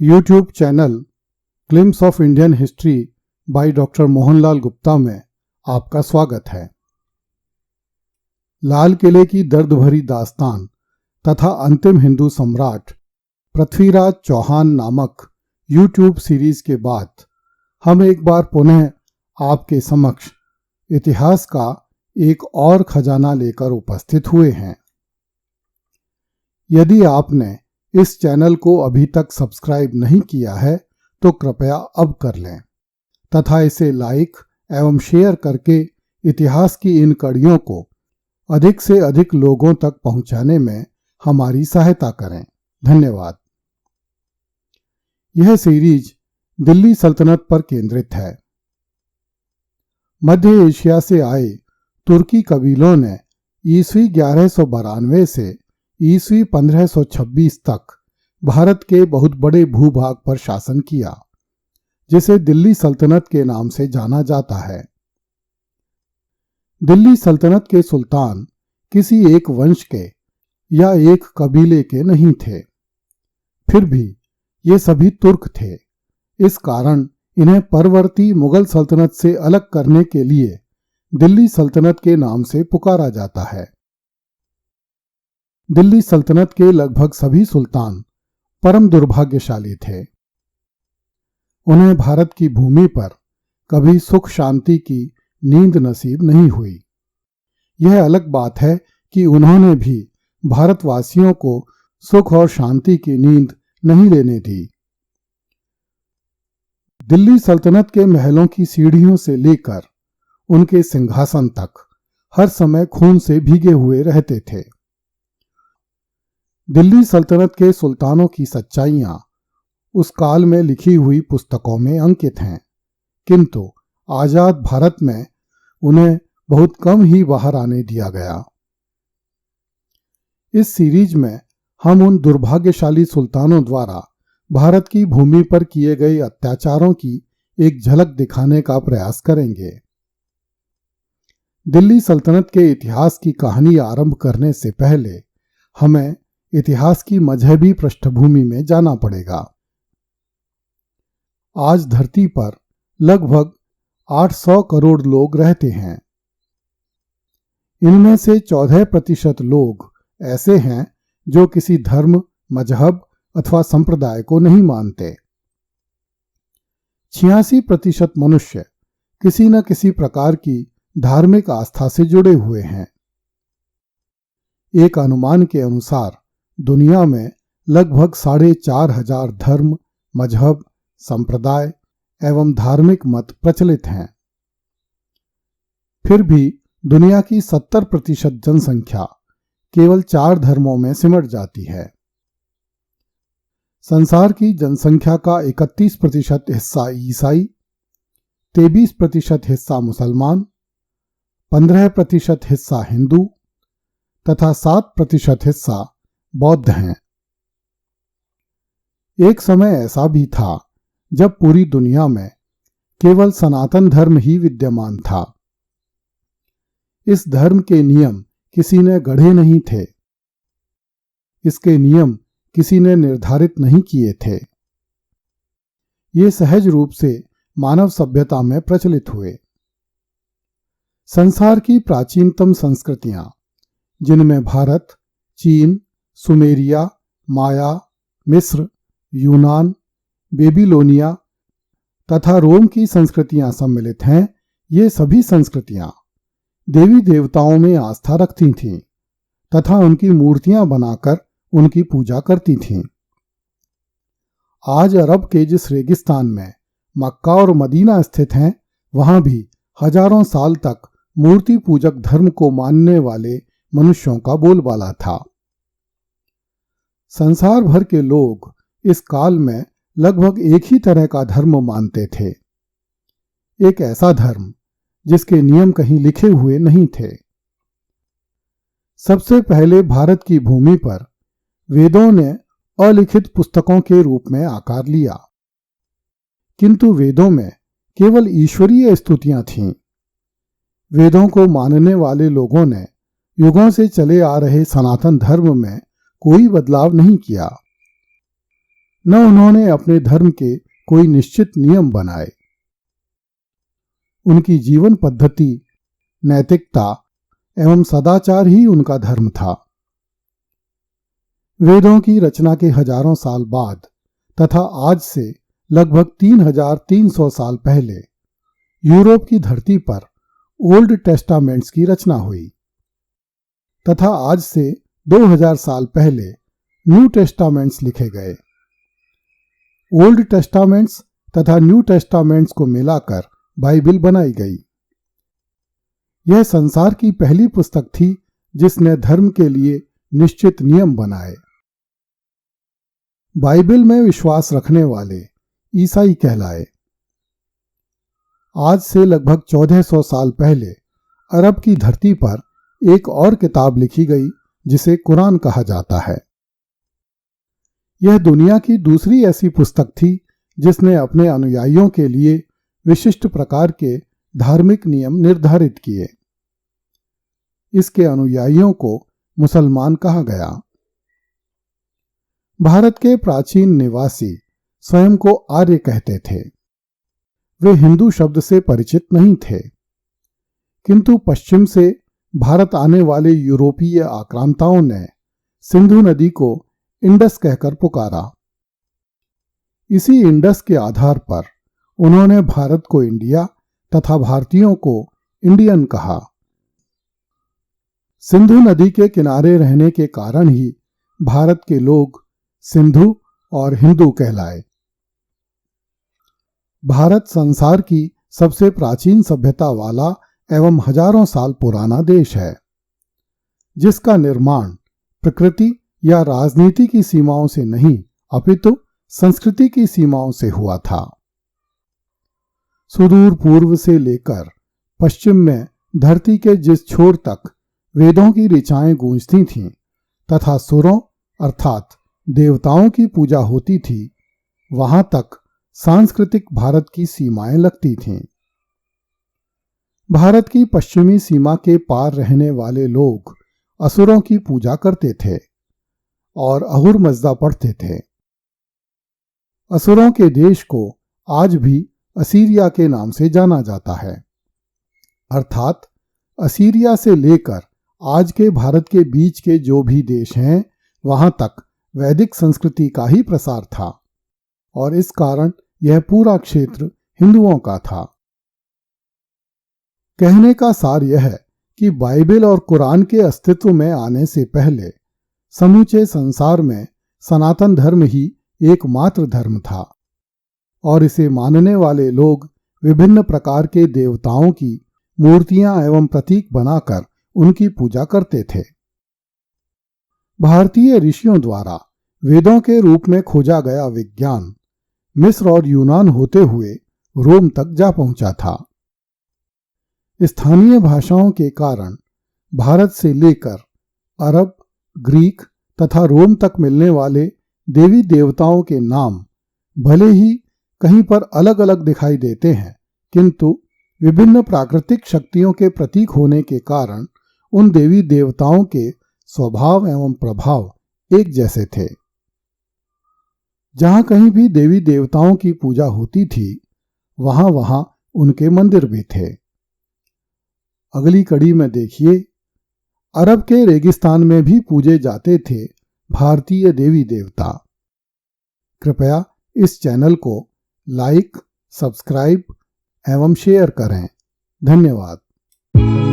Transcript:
YouTube channel glimpse of Indian history by doctor Mohanlal Gupta में आपका स्वागत है। लाल किले की दर्द भरी दास्तान तथा अंतिम हिंदू सम्राट पृथ्वीराज चौहान नामक यूट्यूब सीरीज के बाद हम एक बार पुनः आपके समक्ष इतिहास का एक और खजाना लेकर उपस्थित हुए हैं। यदि आपने इस चैनल को अभी तक सब्सक्राइब नहीं किया है तो कृपया अब कर लें तथा इसे लाइक एवं शेयर करके इतिहास की इन कड़ियों को अधिक से अधिक लोगों तक पहुंचाने में हमारी सहायता करें। धन्यवाद। यह सीरीज दिल्ली सल्तनत पर केंद्रित है। मध्य एशिया से आए तुर्की कबीलों ने ईस्वी 1192 से ईस्वी 1526 तक भारत के बहुत बड़े भूभाग पर शासन किया, जिसे दिल्ली सल्तनत के नाम से जाना जाता है। दिल्ली सल्तनत के सुल्तान किसी एक वंश के या एक कबीले के नहीं थे, फिर भी ये सभी तुर्क थे। इस कारण इन्हें परवर्ती मुगल सल्तनत से अलग करने के लिए दिल्ली सल्तनत के नाम से पुकारा जाता है। दिल्ली सल्तनत के लगभग सभी सुल्तान परम दुर्भाग्यशाली थे। उन्हें भारत की भूमि पर कभी सुख शांति की नींद नसीब नहीं हुई। यह अलग बात है कि उन्होंने भी भारतवासियों को सुख और शांति की नींद नहीं लेने दी। दिल्ली सल्तनत के महलों की सीढ़ियों से लेकर उनके सिंहासन तक हर समय खून से भीगे हुए रहते थे। दिल्ली सल्तनत के सुल्तानों की सच्चाइयां उस काल में लिखी हुई पुस्तकों में अंकित हैं, किंतु आजाद भारत में उन्हें बहुत कम ही बाहर आने दिया गया। इस सीरीज में हम उन दुर्भाग्यशाली सुल्तानों द्वारा भारत की भूमि पर किए गए अत्याचारों की एक झलक दिखाने का प्रयास करेंगे। दिल्ली सल्तनत के इतिहास की कहानी आरंभ करने से पहले हमें इतिहास की मजहबी पृष्ठभूमि में जाना पड़ेगा। आज धरती पर लगभग 800 करोड़ लोग रहते हैं। इनमें से 14% लोग ऐसे हैं जो किसी धर्म, मजहब अथवा संप्रदाय को नहीं मानते। 86% मनुष्य किसी न किसी प्रकार की धार्मिक आस्था से जुड़े हुए हैं। एक अनुमान के अनुसार दुनिया में लगभग 4500 धर्म, मजहब, संप्रदाय एवं धार्मिक मत प्रचलित हैं। फिर भी दुनिया की 70% जनसंख्या केवल 4 धर्मों में सिमट जाती है। संसार की जनसंख्या का 31% हिस्सा ईसाई, 23% हिस्सा मुसलमान, 15% हिस्सा हिंदू तथा 7% हिस्सा बौद्ध हैं। एक समय ऐसा भी था जब पूरी दुनिया में केवल सनातन धर्म ही विद्यमान था। इस धर्म के नियम किसी ने गढ़े नहीं थे। इसके नियम किसी ने निर्धारित नहीं किए थे। ये सहज रूप से मानव सभ्यता में प्रचलित हुए। संसार की प्राचीनतम संस्कृतियां, जिनमें भारत, चीन, सुमेरिया, माया, मिस्र, यूनान, बेबीलोनिया तथा रोम की संस्कृतियां सम्मिलित हैं, ये सभी संस्कृतियां देवी देवताओं में आस्था रखती थीं तथा उनकी मूर्तियां बनाकर उनकी पूजा करती थीं। आज अरब के जिस रेगिस्तान में मक्का और मदीना स्थित हैं, वहां भी हजारों साल तक मूर्ति पूजक धर्म को मानने वाले मनुष्यों का बोलबाला था। संसार भर के लोग इस काल में लगभग एक ही तरह का धर्म मानते थे। एक ऐसा धर्म जिसके नियम कहीं लिखे हुए नहीं थे। सबसे पहले भारत की भूमि पर वेदों ने अलिखित पुस्तकों के रूप में आकार लिया, किंतु वेदों में केवल ईश्वरीय स्तुतियां थीं। वेदों को मानने वाले लोगों ने युगों से चले आ रहे सनातन धर्म में कोई बदलाव नहीं किया। न उन्होंने अपने धर्म के कोई निश्चित नियम बनाए। उनकी जीवन पद्धति, नैतिकता एवं सदाचार ही उनका धर्म था। वेदों की रचना के हजारों साल बाद तथा आज से लगभग 3300 साल पहले यूरोप की धरती पर ओल्ड टेस्टामेंट्स की रचना हुई तथा आज से 2000 साल पहले न्यू टेस्टामेंट्स लिखे गए। ओल्ड टेस्टामेंट्स तथा न्यू टेस्टामेंट्स को मिलाकर बाइबल बनाई गई। यह संसार की पहली पुस्तक थी जिसने धर्म के लिए निश्चित नियम बनाए। बाइबल में विश्वास रखने वाले ईसाई कहलाए। आज से लगभग 1400 साल पहले अरब की धरती पर एक और किताब लिखी गई जिसे कुरान कहा जाता है। यह दुनिया की दूसरी ऐसी पुस्तक थी जिसने अपने अनुयायियों के लिए विशिष्ट प्रकार के धार्मिक नियम निर्धारित किए। इसके अनुयायियों को मुसलमान कहा गया। भारत के प्राचीन निवासी स्वयं को आर्य कहते थे। वे हिंदू शब्द से परिचित नहीं थे, किंतु पश्चिम से भारत आने वाले यूरोपीय आक्रांताओं ने सिंधु नदी को इंडस कहकर पुकारा। इसी इंडस के आधार पर उन्होंने भारत को इंडिया तथा भारतीयों को इंडियन कहा। सिंधु नदी के किनारे रहने के कारण ही भारत के लोग सिंधु और हिंदू कहलाए। भारत संसार की सबसे प्राचीन सभ्यता वाला एवं हजारों साल पुराना देश है, जिसका निर्माण प्रकृति या राजनीति की सीमाओं से नहीं अपितु संस्कृति की सीमाओं से हुआ था। सुदूर पूर्व से लेकर पश्चिम में धरती के जिस छोर तक वेदों की ऋचाएं गूंजती थीं तथा सुरों अर्थात देवताओं की पूजा होती थी, वहां तक सांस्कृतिक भारत की सीमाएं लगती थीं। भारत की पश्चिमी सीमा के पार रहने वाले लोग असुरों की पूजा करते थे और अहुर मज्दा पढ़ते थे। असुरों के देश को आज भी असीरिया के नाम से जाना जाता है, अर्थात असीरिया से लेकर आज के भारत के बीच के जो भी देश हैं वहां तक वैदिक संस्कृति का ही प्रसार था और इस कारण यह पूरा क्षेत्र हिंदुओं का था। कहने का सार यह है कि बाइबल और कुरान के अस्तित्व में आने से पहले समूचे संसार में सनातन धर्म ही एकमात्र धर्म था और इसे मानने वाले लोग विभिन्न प्रकार के देवताओं की मूर्तियां एवं प्रतीक बनाकर उनकी पूजा करते थे। भारतीय ऋषियों द्वारा वेदों के रूप में खोजा गया विज्ञान मिस्र और यूनान होते हुए रोम तक जा पहुंचा था। स्थानीय भाषाओं के कारण भारत से लेकर अरब, ग्रीक तथा रोम तक मिलने वाले देवी देवताओं के नाम भले ही कहीं पर अलग अलग दिखाई देते हैं, किंतु विभिन्न प्राकृतिक शक्तियों के प्रतीक होने के कारण उन देवी देवताओं के स्वभाव एवं प्रभाव एक जैसे थे। जहां कहीं भी देवी देवताओं की पूजा होती थी, वहां वहां उनके मंदिर भी थे। अगली कड़ी में देखिए, अरब के रेगिस्तान में भी पूजे जाते थे भारतीय देवी देवता। कृपया इस चैनल को लाइक, सब्सक्राइब एवं शेयर करें। धन्यवाद।